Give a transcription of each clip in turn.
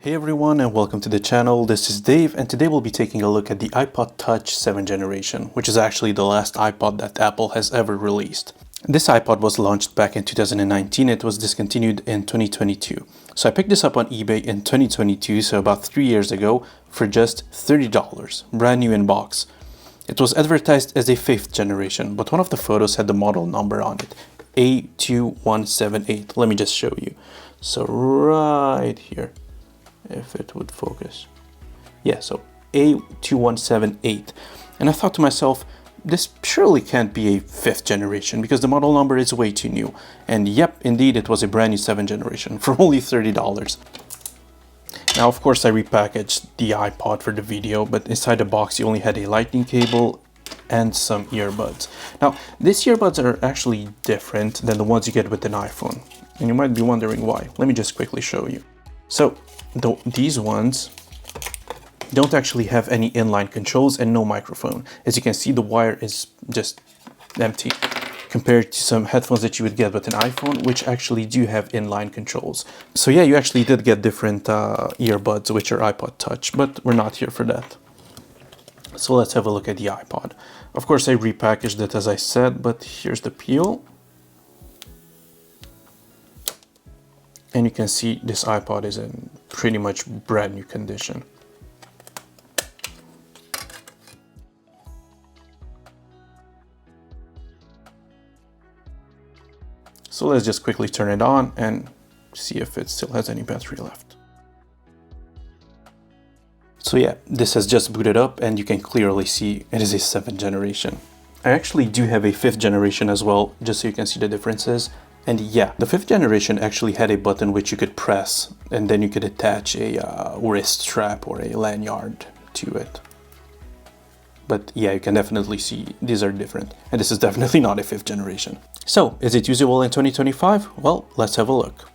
Hey everyone and welcome to the channel. This is Dave and today we'll be taking a look at the iPod Touch 7th generation, which is actually the last iPod that Apple has ever released. This iPod was launched back in 2019. It was discontinued in 2022. So I picked this up on eBay in 2022, so about 3 years ago, for just $30, brand new in box. It was advertised as a 5th generation, but one of the photos had the model number on it, A2178. Let me just show you. So right here, if it would focus. Yeah, so A2178. And I thought to myself, this surely can't be a 5th generation because the model number is way too new. And yep, indeed, it was a brand new 7th generation for only $30. Now, of course, I repackaged the iPod for the video, but inside the box, you only had a lightning cable and some earbuds. Now, these earbuds are actually different than the ones you get with an iPhone. And you might be wondering why. Let me just quickly show you. So, these ones don't actually have any inline controls and no microphone. As you can see, the wire is just empty compared to some headphones that you would get with an iPhone, which actually do have inline controls. So yeah, you actually did get different earbuds, which are iPod Touch, but we're not here for that. So let's have a look at the iPod. Of course, I repackaged it as I said, but here's the peel. And you can see this iPod is in pretty much brand new condition. So let's just quickly turn it on and see if it still has any battery left. So yeah, this has just booted up and you can clearly see it is a 7th generation. I actually do have a 5th generation as well, just so you can see the differences. And yeah, the 5th generation actually had a button which you could press and then you could attach a wrist strap or a lanyard to it. But yeah, you can definitely see these are different. And this is definitely not a 5th generation. So, is it usable in 2025? Well, let's have a look.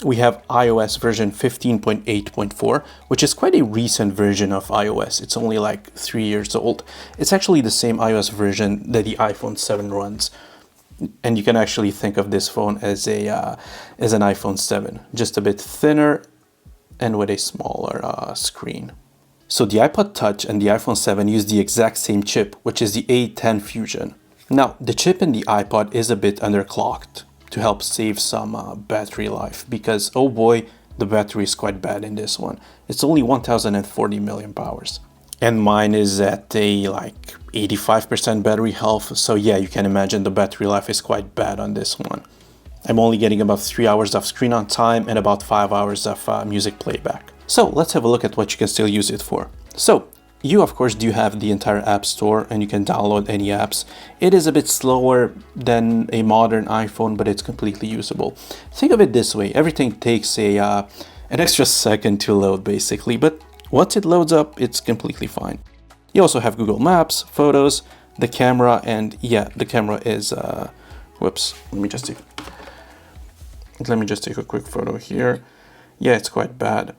We have iOS version 15.8.4, which is quite a recent version of iOS. It's only like 3 years old. It's actually the same iOS version that the iPhone 7 runs. And you can actually think of this phone as an iPhone 7, just a bit thinner and with a smaller screen. So the iPod Touch and the iPhone 7 use the exact same chip, which is the A10 Fusion. Now, the chip in the iPod is a bit underclocked to help save some battery life because, oh boy, the battery is quite bad in this one. It's only 1040 milliamp hours. And mine is at a like 85% battery health, so yeah, you can imagine the battery life is quite bad on this one. I'm only getting about 3 hours of screen on time and about 5 hours of music playback. So let's have a look at what you can still use it for. So you of course do have the entire app store and you can download any apps. It is a bit slower than a modern iPhone, but it's completely usable. Think of it this way, everything takes an extra second to load basically, but once it loads up, it's completely fine. You also have Google Maps, photos, the camera, and yeah, the camera is, whoops, let me just take a quick photo here. Yeah, it's quite bad.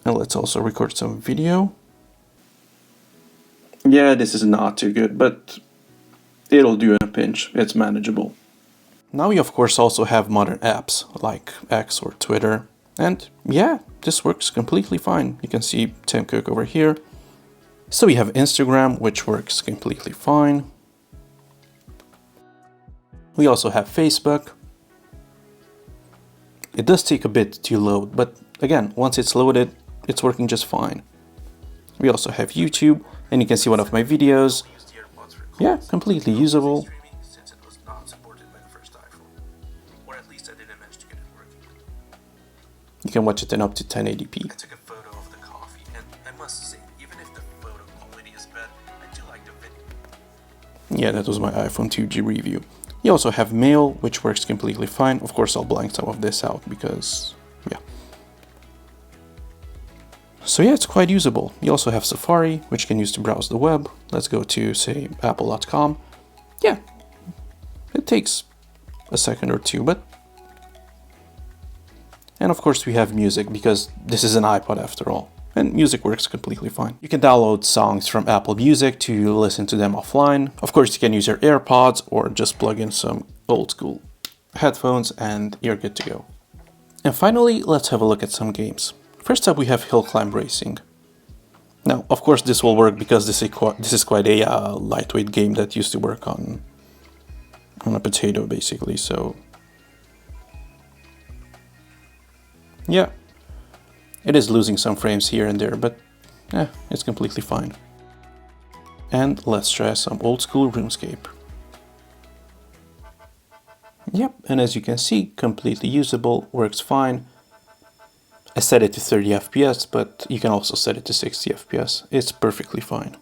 And let's also record some video. Yeah, this is not too good, but it'll do in a pinch. It's manageable. Now you of course also have modern apps like X or Twitter. And yeah, this works completely fine. You can see Tim Cook over here. So we have Instagram, which works completely fine. We also have Facebook. It does take a bit to load, but again, once it's loaded, it's working just fine. We also have YouTube, and you can see one of my videos. Yeah, completely usable. You can watch it in up to 1080p. I took a photo of the coffee, and I must say, even if the photo quality is bad, I do like the video. Yeah, that was my iPhone 2G review. You also have Mail, which works completely fine. Of course, I'll blank some of this out because, yeah. So yeah, it's quite usable. You also have Safari, which you can use to browse the web. Let's go to, say, apple.com. Yeah, it takes a second or two, but... And of course we have music because this is an iPod after all. And music works completely fine. You can download songs from Apple Music to listen to them offline. Of course you can use your AirPods or just plug in some old school headphones and you're good to go. And finally, let's have a look at some games. First up we have hill climb racing. Now, of course this will work because this is quite a lightweight game that used to work on a potato basically, so yeah. It is losing some frames here and there, but it's completely fine. And let's try some old school RuneScape. Yep, and as you can see, completely usable, works fine. I set it to 30 FPS, but you can also set it to 60 FPS. It's perfectly fine.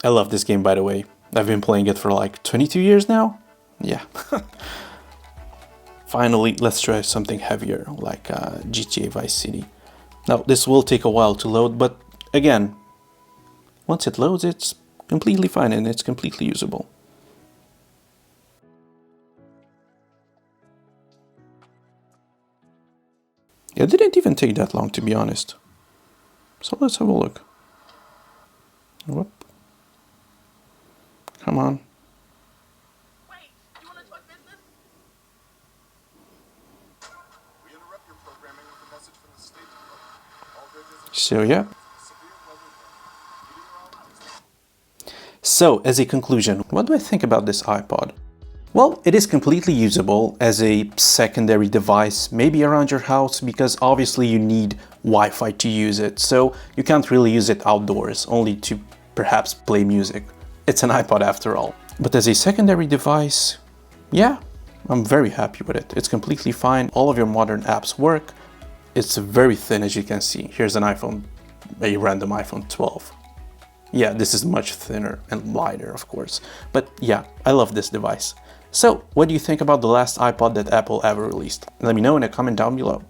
I love this game, by the way. I've been playing it for like 22 years now. Yeah. Finally, let's try something heavier, like GTA Vice City. Now, this will take a while to load, but again, once it loads, it's completely fine and it's completely usable. It didn't even take that long, to be honest. So let's have a look. Whoop. Come on. Wait, you want to talk business? We interrupt your programming with a message from the State Department. All bridges So yeah. severe weather warning. So, as a conclusion, what do I think about this iPod? Well, it is completely usable as a secondary device, maybe around your house, because obviously you need Wi-Fi to use it, so you can't really use it outdoors, only to perhaps play music. It's an iPod after all. But as a secondary device, yeah, I'm very happy with it. It's completely fine. All of your modern apps work. It's very thin, as you can see. Here's an iPhone, a random iPhone 12. Yeah, this is much thinner and lighter, of course. But yeah, I love this device. So, what do you think about the last iPod that Apple ever released? Let me know in a comment down below.